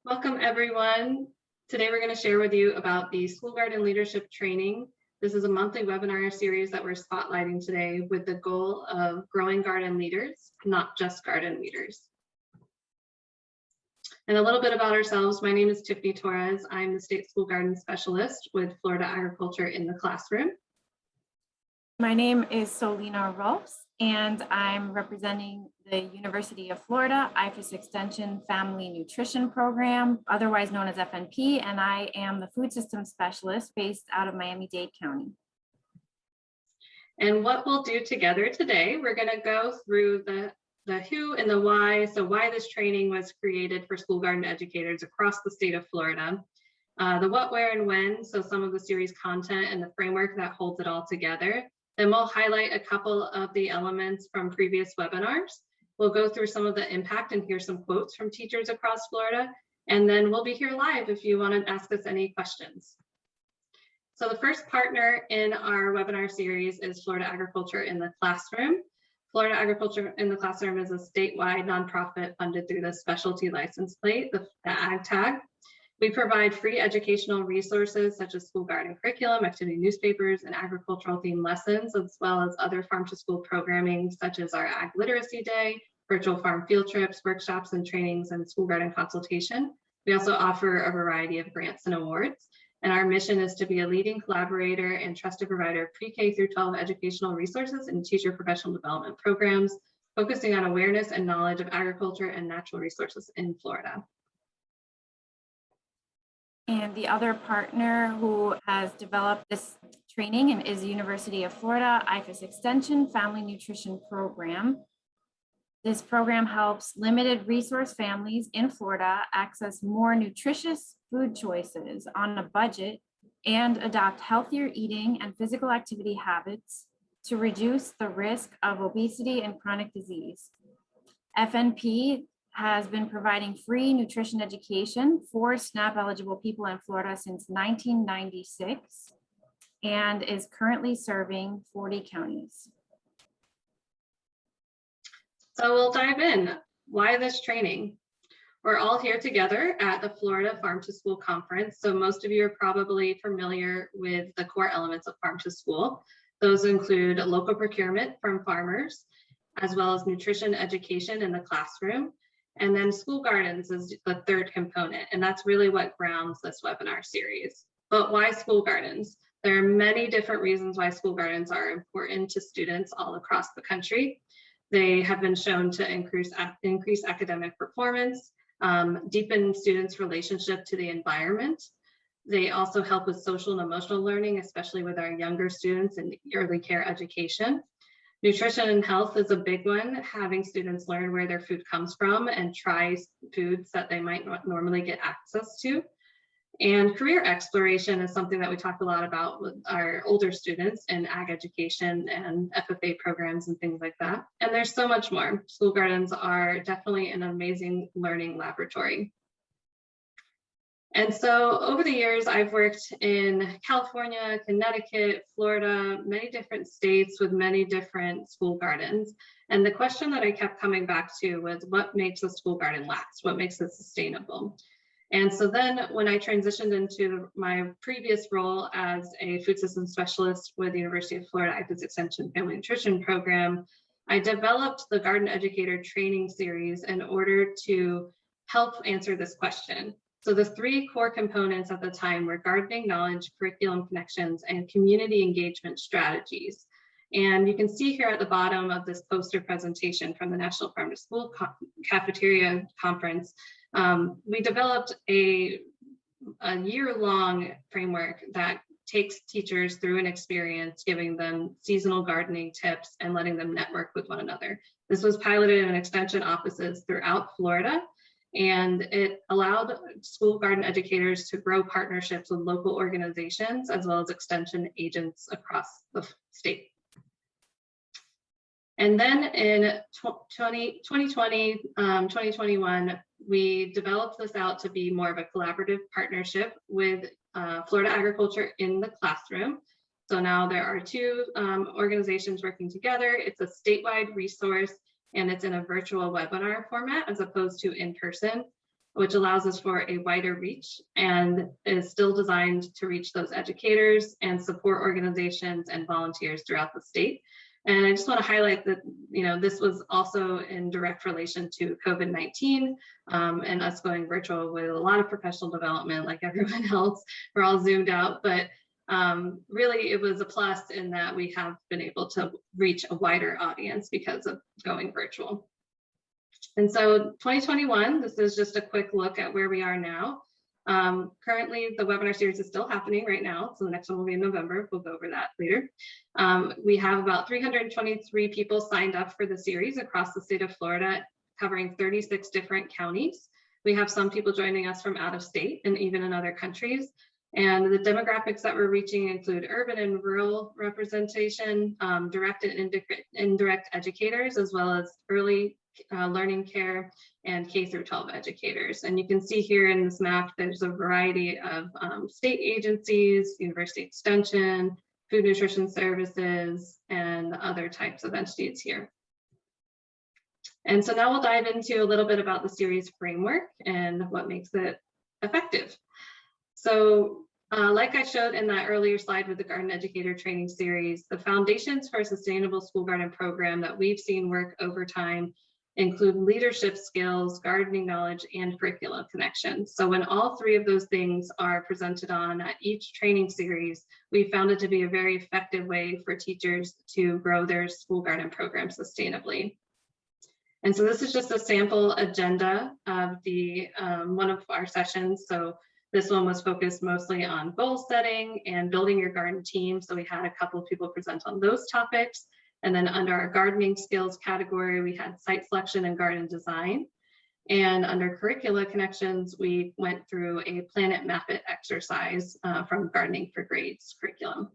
Welcome, everyone. Today, we're going to share with you about the School Garden Leadership Training. This is a monthly webinar series that we're spotlighting today with the goal of growing garden leaders, not just garden leaders. And a little bit about ourselves. My name is Tiffany Torres. I'm the State School Garden Specialist with Florida Agriculture in the Classroom. My name is Solina Rolfs, and I'm representing the University of Florida IFAS Extension Family Nutrition Program, otherwise known as FNP, and I am the Food Systems Specialist based out of Miami-Dade County. And what we'll do together today, we're going to go through the who and the why. So why this training was created for school garden educators across the state of Florida. The what, where, and when, so some of the series content and the framework that holds it all together. Then we'll highlight a couple of the elements from previous webinars. We'll go through some of the impact and hear some quotes from teachers across Florida. And then we'll be here live if you want to ask us any questions. So the first partner in our webinar series is Florida Agriculture in the Classroom. Florida Agriculture in the Classroom is a statewide nonprofit funded through the specialty license plate, the ag tag. We provide free educational resources such as school garden curriculum, activity newspapers, and agricultural themed lessons, as well as other farm to school programming such as our Ag Literacy Day, virtual farm field trips, workshops and trainings, and school garden consultation. We also offer a variety of grants and awards. And our mission is to be a leading collaborator and trusted provider of pre-K through 12 educational resources and teacher professional development programs, focusing on awareness and knowledge of agriculture and natural resources in Florida. And the other partner who has developed this training is the University of Florida IFAS Extension Family Nutrition Program. This program helps limited resource families in Florida access more nutritious food choices on a budget and adopt healthier eating and physical activity habits to reduce the risk of obesity and chronic disease. FNP has been providing free nutrition education for SNAP eligible people in Florida since 1996 and is currently serving 40 counties. So we'll dive in. Why this training? We're all here together at the Florida Farm to School Conference. So most of you are probably familiar with the core elements of Farm to School. Those include local procurement from farmers, as well as nutrition education in the classroom. And then school gardens is the third component. And that's really what grounds this webinar series. But why school gardens? There are many different reasons why school gardens are important to students all across the country. They have been shown to increase academic performance, deepen students' relationship to the environment. They also help with social and emotional learning, especially with our younger students in early care education. Nutrition and health is a big one, having students learn where their food comes from and try foods that they might not normally get access to. And career exploration is something that we talk a lot about with our older students in ag education and FFA programs and things like that. And there's so much more. School gardens are definitely an amazing learning laboratory. And so over the years, I've worked in California, Connecticut, Florida, many different states with many different school gardens. And the question that I kept coming back to was what makes a school garden last? What makes it sustainable? And so then when I transitioned into my previous role as a food systems specialist with the University of Florida IFAS Extension Family Nutrition Program, I developed the Garden Educator Training Series in order to help answer this question. So the three core components at the time were gardening knowledge, curriculum connections, and community engagement strategies. And you can see here at the bottom of this poster presentation from the National Farm to School Cafeteria Conference, we developed a year-long framework that takes teachers through an experience, giving them seasonal gardening tips and letting them network with one another. This was piloted in extension offices throughout Florida, and it allowed school garden educators to grow partnerships with local organizations as well as extension agents across the state. And then in 2020, 2021, we developed this out to be more of a collaborative partnership with Florida Agriculture in the Classroom. So now there are two organizations working together. It's a statewide resource and it's in a virtual webinar format as opposed to in person. which allows us for a wider reach and is still designed to reach those educators and support organizations and volunteers throughout the state. And I just want to highlight that, this was also in direct relation to COVID-19 and us going virtual with a lot of professional development like everyone else. We're all zoomed out, but really it was a plus in that we have been able to reach a wider audience because of going virtual. And so 2021, this is just a quick look at where we are now. Currently, the webinar series is still happening right now. So the next one will be in November. We'll go over that later. We have about 323 people signed up for the series across the state of Florida, covering 36 different counties. We have some people joining us from out of state and even in other countries. And the demographics that we're reaching include urban and rural representation, direct and indirect educators, as well as early learning care and K through 12 educators. And you can see here in this map, there's a variety of state agencies, university extension, food nutrition services, and other types of entities here. And so now we'll dive into a little bit about the series framework and what makes it effective. So like I showed in that earlier slide with the Garden Educator Training Series, the foundations for a sustainable school garden program that we've seen work over time include leadership skills, gardening knowledge, and curriculum connections. So when all three of those things are presented on at each training series, we found it to be a very effective way for teachers to grow their school garden program sustainably. And so this is just a sample agenda of the one of our sessions. So this one was focused mostly on goal setting and building your garden team. So we had a couple of people present on those topics. And then under our gardening skills category, we had site selection and garden design. And under curricula connections, we went through a Planet Map It exercise from Gardening for Grades curriculum.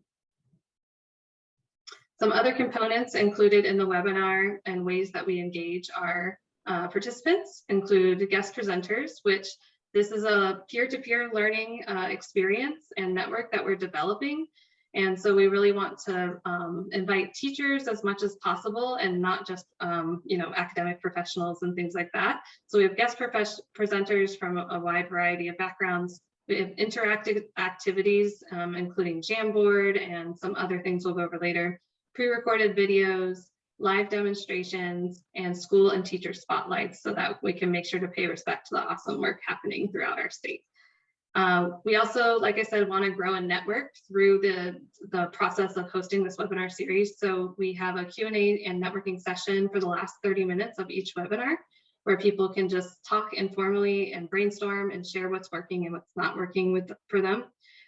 Some other components included in the webinar and ways that we engage our participants include guest presenters, which this is a peer-to-peer learning experience and network that we're developing. And so we really want to invite teachers as much as possible and not just academic professionals and things like that. So we have guest presenters from a wide variety of backgrounds. We have interactive activities, including Jamboard and some other things we'll go over later, pre-recorded videos, live demonstrations, and school and teacher spotlights so that we can make sure to pay respect to the awesome work happening throughout our state. We also, like I said, want to grow a network through the process of hosting this webinar series. So we have a Q&A and networking session for the last 30 minutes of each webinar, where people can just talk informally and brainstorm and share what's working and what's not working for them.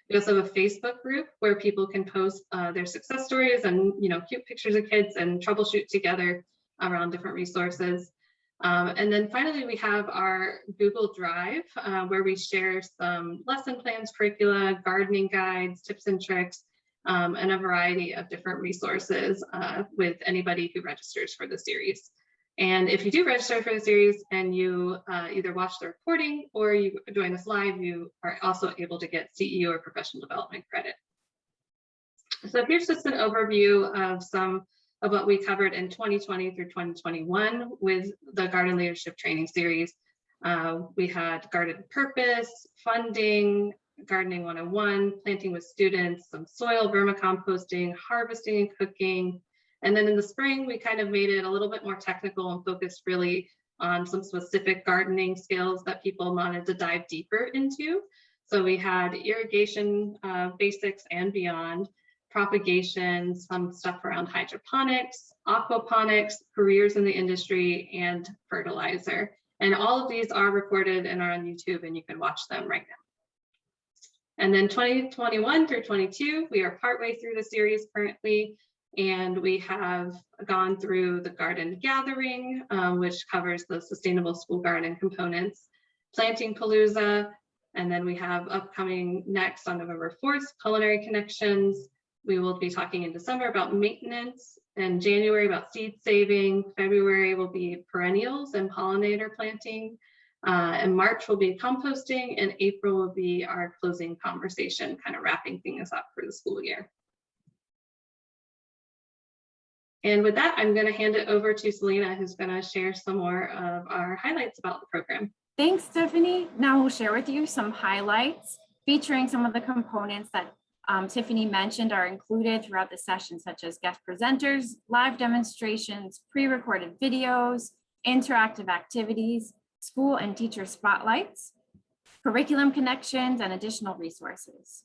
We also have a Facebook group where people can post their success stories and cute pictures of kids and troubleshoot together around different resources. And then finally, we have our Google Drive where we share some lesson plans, curricula, gardening guides, tips and tricks, and a variety of different resources with anybody who registers for the series. And if you do register for the series and you either watch the recording or you join us live, you are also able to get CEO or professional development credit. So here's just an overview of some of what we covered in 2020 through 2021 with the Garden Leadership Training Series. We had garden purpose, funding, gardening 101, planting with students, some soil vermicomposting, harvesting and cooking. And then in the spring, we kind of made it a little bit more technical and focused really on some specific gardening skills that people wanted to dive deeper into. So we had irrigation basics and beyond, propagation, some stuff around hydroponics, aquaponics, careers in the industry, and fertilizer. And all of these are recorded and are on YouTube, and you can watch them right now. And then 2021 through 22, we are partway through the series currently, and we have gone through the garden gathering, which covers the sustainable school garden components, planting palooza, and then we have upcoming next on November 4th, culinary connections. We will be talking in December about maintenance, and January about seed saving. February will be perennials and pollinator planting. And March will be composting, and April will be our closing conversation, kind of wrapping things up for the school year. And with that, I'm going to hand it over to Selena, who's going to share some more of our highlights about the program. Thanks, Tiffany. Now we'll share with you some highlights featuring some of the components that Tiffany mentioned are included throughout the session, such as guest presenters, live demonstrations, pre-recorded videos, interactive activities, school and teacher spotlights, curriculum connections, and additional resources.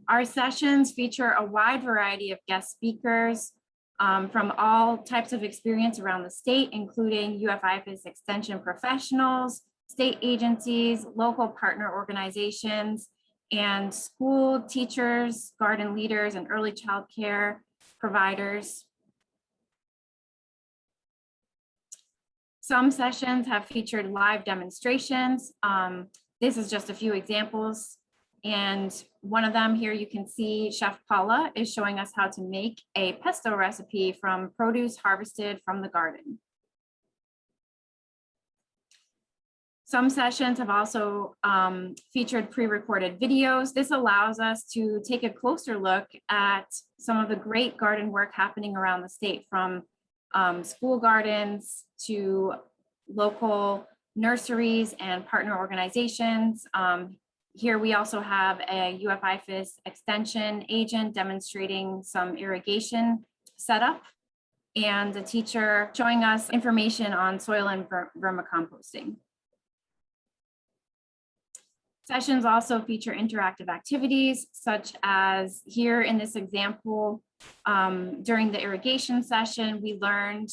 Our sessions feature a wide variety of guest speakers from all types of experience around the state, including UF-IFAS extension professionals, state agencies, local partner organizations, and school teachers, garden leaders, and early child care providers. Some sessions have featured live demonstrations. This is just a few examples. And one of them here, you can see Chef Paula is showing us how to make a pesto recipe from produce harvested from the garden. Some sessions have also featured pre-recorded videos. This allows us to take a closer look at some of the great garden work happening around the state, from school gardens to local nurseries and partner organizations. Here we also have a UF-IFAS extension agent demonstrating some irrigation setup, and a teacher showing us information on soil and vermicomposting. Sessions also feature interactive activities, such as here in this example, during the irrigation session, we learned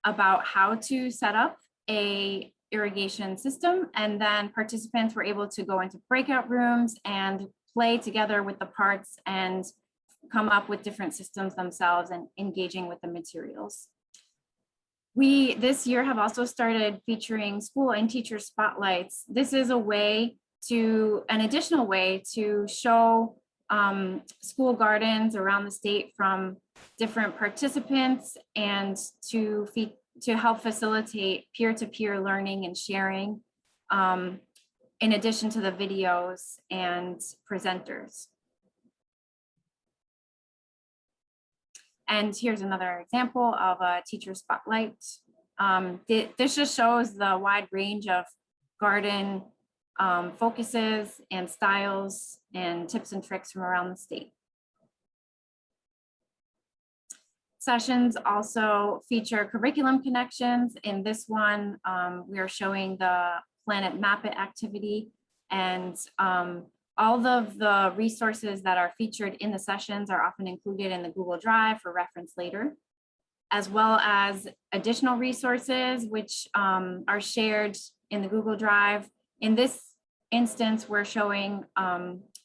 about how to set up a irrigation system, and then participants were able to go into breakout rooms and play together with the parts and come up with different systems themselves and engaging with the materials. We this year have also started featuring school and teacher spotlights. This is an additional way to show school gardens around the state from different participants, and to help facilitate peer-to-peer learning and sharing, in addition to the videos and presenters. And here's another example of a teacher spotlight. This just shows the wide range of garden focuses and styles and tips and tricks from around the state. Sessions also feature curriculum connections. In this one, we are showing the Planet Map It activity, and all of the resources that are featured in the sessions are often included in the Google Drive for reference later, as well as additional resources which are shared in the Google Drive. In this instance, we're showing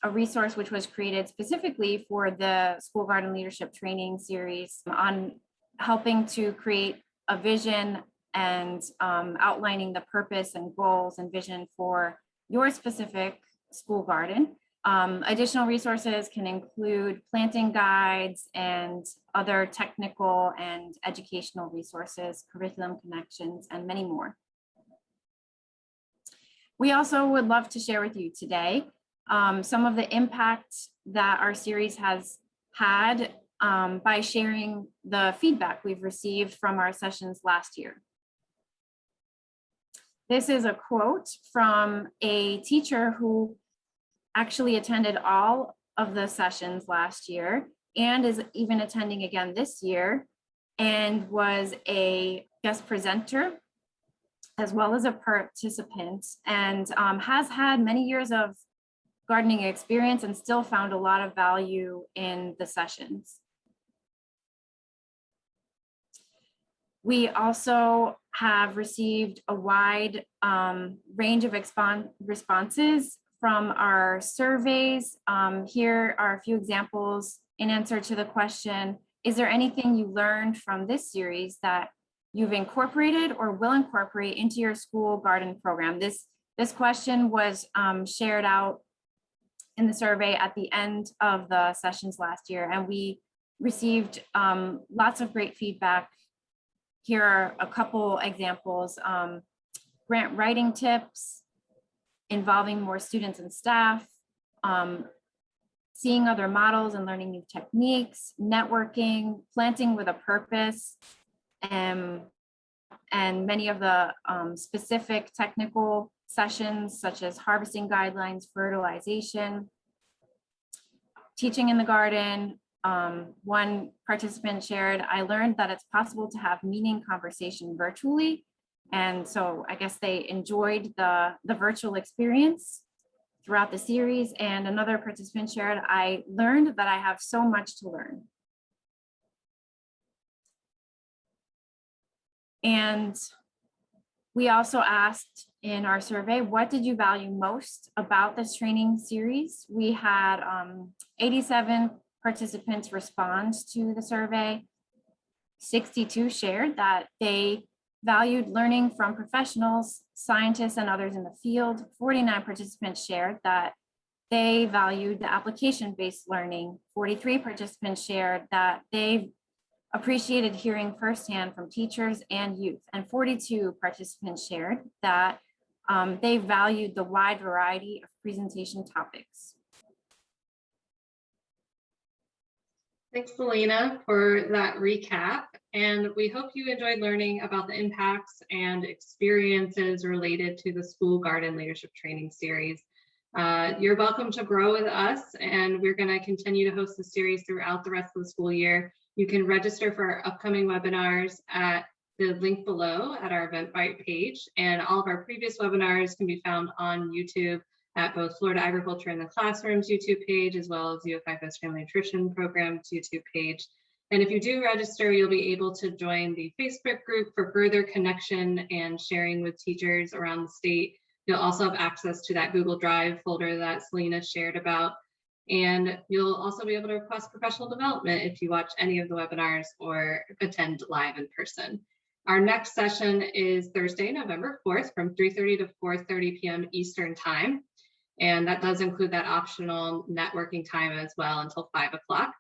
a resource which was created specifically for the School Garden Leadership Training Series on helping to create a vision and outlining the purpose and goals and vision for your specific school garden. Additional resources can include planting guides and other technical and educational resources, curriculum connections, and many more. We also would love to share with you today some of the impact that our series has had by sharing the feedback we've received from our sessions last year. This is a quote from a teacher who actually attended all of the sessions last year and is even attending again this year, and was a guest presenter as well as a participant, and has had many years of gardening experience and still found a lot of value in the sessions. We also have received a wide range of responses from our surveys. Here are a few examples in answer to the question, is there anything you learned from this series that you've incorporated or will incorporate into your school garden program? This question was shared out in the survey at the end of the sessions last year, and we received lots of great feedback. Here are a couple examples: grant writing tips, involving more students and staff, seeing other models and learning new techniques, networking, planting with a purpose, and and many of the specific technical sessions, such as harvesting guidelines, fertilization, teaching in the garden. One participant shared, I learned that it's possible to have meaning conversation virtually. And so I guess they enjoyed the virtual experience throughout the series. And another participant shared, I learned that I have so much to learn. And we also asked in our survey, what did you value most about this training series? We had 87 participants respond to the survey. 62 shared that they valued learning from professionals, scientists, and others in the field. 49 participants shared that they valued the application-based learning. 43 participants shared that they appreciated hearing firsthand from teachers and youth. And 42 participants shared that they valued the wide variety of presentation topics. Thanks, Selena, for that recap. And we hope you enjoyed learning about the impacts and experiences related to the School Garden Leadership Training Series. You're welcome to grow with us, and we're going to continue to host the series throughout the rest of the school year. You can register for our upcoming webinars at the link below at our Eventbrite page, and all of our previous webinars can be found on YouTube at both Florida Agriculture in the Classroom's YouTube page, as well as F2S Family Nutrition Program's YouTube page. And if you do register, you'll be able to join the Facebook group for further connection and sharing with teachers around the state. You'll also have access to that Google Drive folder that Selena shared about. And you'll also be able to request professional development if you watch any of the webinars or attend live in person. Our next session is Thursday, November 4th from 3:30 to 4:30 p.m. Eastern Time. And that does include that optional networking time as well until 5 o'clock.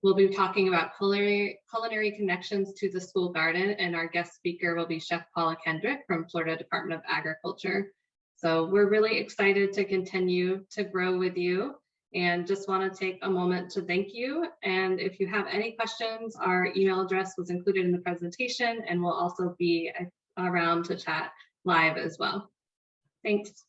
We'll be talking about culinary connections to the school garden, and our guest speaker will be Chef Paula Kendrick from Florida Department of Agriculture. So we're really excited to continue to grow with you, and just want to take a moment to thank you. And if you have any questions, our email address was included in the presentation, and we'll also be around to chat live as well. Thanks.